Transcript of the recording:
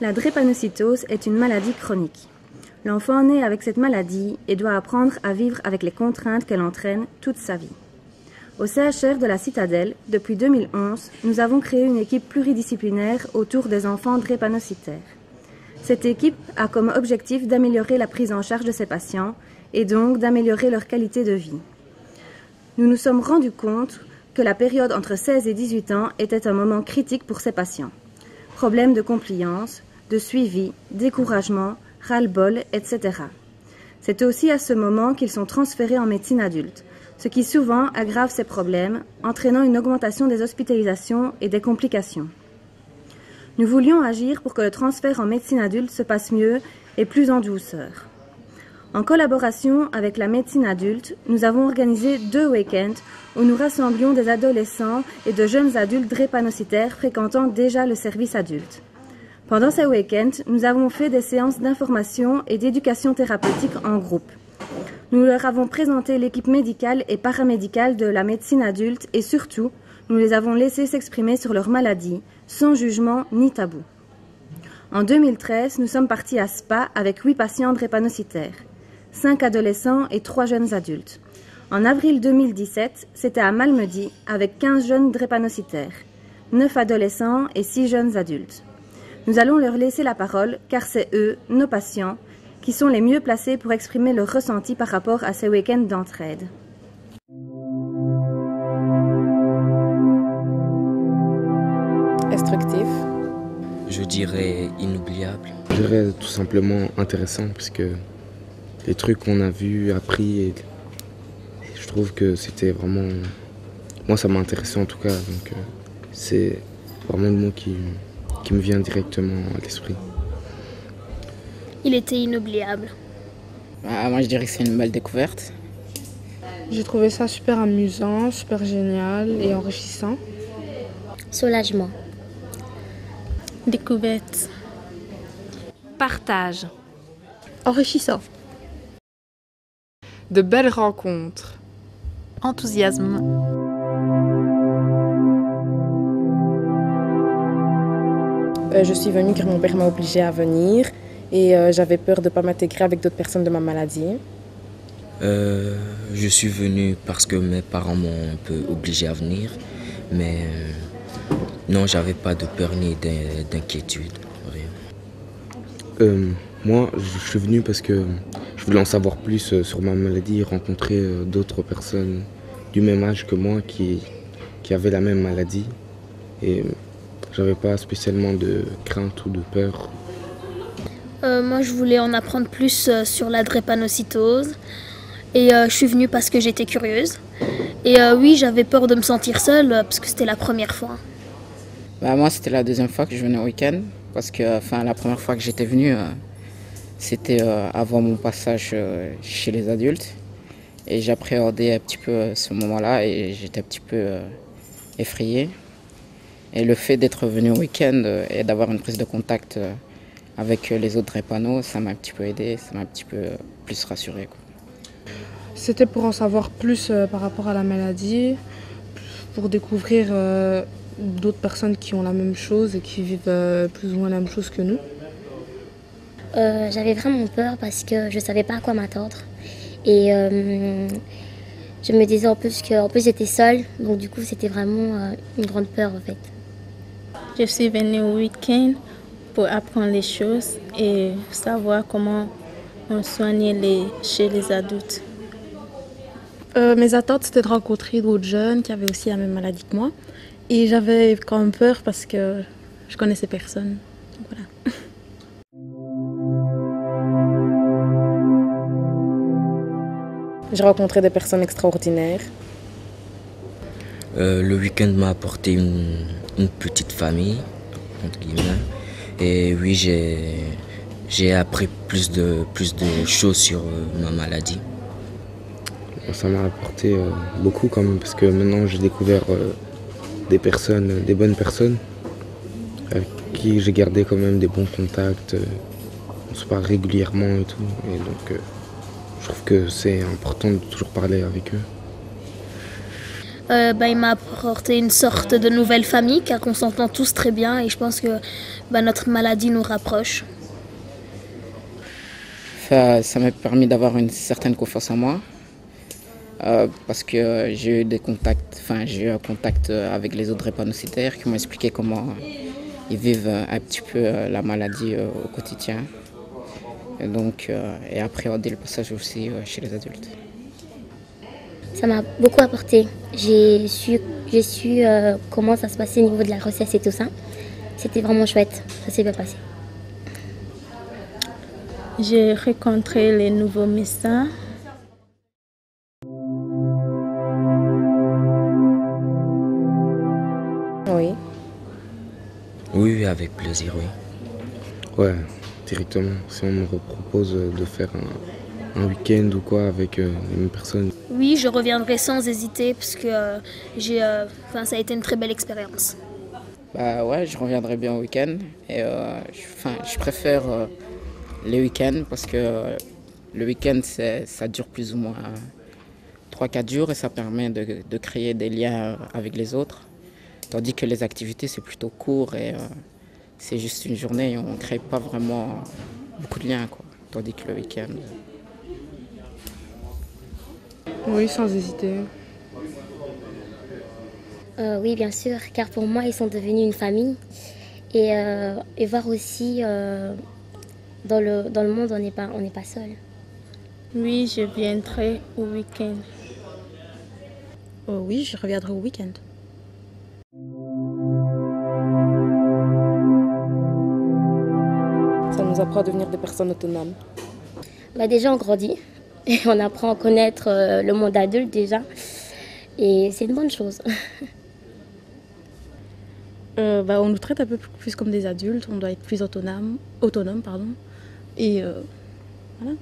La drépanocytose est une maladie chronique. L'enfant naît avec cette maladie et doit apprendre à vivre avec les contraintes qu'elle entraîne toute sa vie. Au CHR de la Citadelle, depuis 2011, nous avons créé une équipe pluridisciplinaire autour des enfants drépanocytaires. Cette équipe a comme objectif d'améliorer la prise en charge de ces patients et donc d'améliorer leur qualité de vie. Nous nous sommes rendus compte que la période entre 16 et 18 ans était un moment critique pour ces patients. Problèmes de compliance, de suivi, découragement, ras-le-bol, etc. C'est aussi à ce moment qu'ils sont transférés en médecine adulte, ce qui souvent aggrave ces problèmes, entraînant une augmentation des hospitalisations et des complications. Nous voulions agir pour que le transfert en médecine adulte se passe mieux et plus en douceur. En collaboration avec la médecine adulte, nous avons organisé 2 week-ends où nous rassemblions des adolescents et de jeunes adultes drépanocytaires fréquentant déjà le service adulte. Pendant ces week-ends, nous avons fait des séances d'information et d'éducation thérapeutique en groupe. Nous leur avons présenté l'équipe médicale et paramédicale de la médecine adulte et surtout, nous les avons laissés s'exprimer sur leur maladie, sans jugement ni tabou. En 2013, nous sommes partis à Spa avec 8 patients drépanocytaires, 5 adolescents et 3 jeunes adultes. En avril 2017, c'était à Malmedy avec 15 jeunes drépanocytaires, 9 adolescents et 6 jeunes adultes. Nous allons leur laisser la parole car c'est eux, nos patients, qui sont les mieux placés pour exprimer leurs ressentis par rapport à ces week-ends d'entraide. Instructif. Je dirais inoubliable. Je dirais tout simplement intéressant parce que les trucs qu'on a vus, appris, et je trouve que c'était vraiment... Moi ça m'a intéressé en tout cas, donc c'est vraiment le mot qui me vient directement à l'esprit. Il était inoubliable. Moi je dirais que c'est une belle découverte. J'ai trouvé ça super amusant, super génial et enrichissant. Soulagement. Découverte. Partage. Enrichissant. De belles rencontres. Enthousiasme. Je suis venue car mon père m'a obligée à venir et j'avais peur de ne pas m'intégrer avec d'autres personnes de ma maladie. Je suis venue parce que mes parents m'ont un peu obligé à venir, mais non, j'avais pas de peur ni d'inquiétude, rien. Moi, je suis venu parce que je voulais en savoir plus sur ma maladie, rencontrer d'autres personnes du même âge que moi qui avaient la même maladie. Et j'avais pas spécialement de crainte ou de peur. Moi, je voulais en apprendre plus sur la drépanocytose. Et je suis venue parce que j'étais curieuse. Et oui, j'avais peur de me sentir seule parce que c'était la première fois. Moi, c'était la deuxième fois que je venais au week-end. Parce que la première fois que j'étais venue, c'était avant mon passage chez les adultes. Et j'appréhendais un petit peu ce moment-là et j'étais un petit peu effrayée. Et le fait d'être venu au week-end et d'avoir une prise de contact avec les autres drépanos, ça m'a un petit peu aidé, ça m'a un petit peu plus rassuré, quoi. C'était pour en savoir plus par rapport à la maladie, pour découvrir d'autres personnes qui ont la même chose et qui vivent plus ou moins la même chose que nous. J'avais vraiment peur parce que je ne savais pas à quoi m'attendre. Et je me disais en plus j'étais seule, donc du coup c'était vraiment une grande peur en fait. Je suis venue au week-end pour apprendre les choses et savoir comment on soignait chez les adultes. Mes attentes, c'était de rencontrer d'autres jeunes qui avaient aussi la même maladie que moi. Et j'avais quand même peur parce que je connaissais personne. Donc, voilà. J'ai rencontré des personnes extraordinaires. Le week-end m'a apporté une petite famille, entre guillemets. Et oui, j'ai appris plus de choses sur ma maladie. Ça m'a apporté beaucoup quand même, parce que maintenant j'ai découvert des bonnes personnes, avec qui j'ai gardé quand même des bons contacts. On se parle régulièrement et tout. Et donc je trouve que c'est important de toujours parler avec eux. Il m'a apporté une sorte de nouvelle famille car on s'entend tous très bien et je pense que notre maladie nous rapproche. Ça m'a permis d'avoir une certaine confiance en moi parce que j'ai eu un contact avec les autres drépanocytaires qui m'ont expliqué comment ils vivent un petit peu la maladie au quotidien et appréhender le passage aussi chez les adultes. Ça m'a beaucoup apporté. J'ai su comment ça se passait au niveau de la grossesse et tout ça. C'était vraiment chouette, ça s'est bien passé. J'ai rencontré les nouveaux médecins. Oui. Oui, avec plaisir, oui. Ouais, directement. Si on me propose de faire un week-end ou quoi avec les mêmes personnes. Oui, je reviendrai sans hésiter parce que ça a été une très belle expérience. Ouais, je reviendrai bien au week-end. Et je préfère les week-ends parce que le week-end, ça dure plus ou moins 3-4 jours et ça permet de créer des liens avec les autres. Tandis que les activités, c'est plutôt court et c'est juste une journée et on ne crée pas vraiment beaucoup de liens, quoi. Tandis que le week-end... Oui, sans hésiter. Oui, bien sûr, car pour moi, ils sont devenus une famille. Et voir aussi, dans le monde, on n'est pas seul. Oui, je viendrai au week-end. Oui, je reviendrai au week-end. Ça nous apprend à devenir des personnes autonomes. Déjà, on grandit et on apprend à connaître le monde adulte déjà. Et c'est une bonne chose. On nous traite un peu plus comme des adultes, on doit être plus autonome. Et voilà.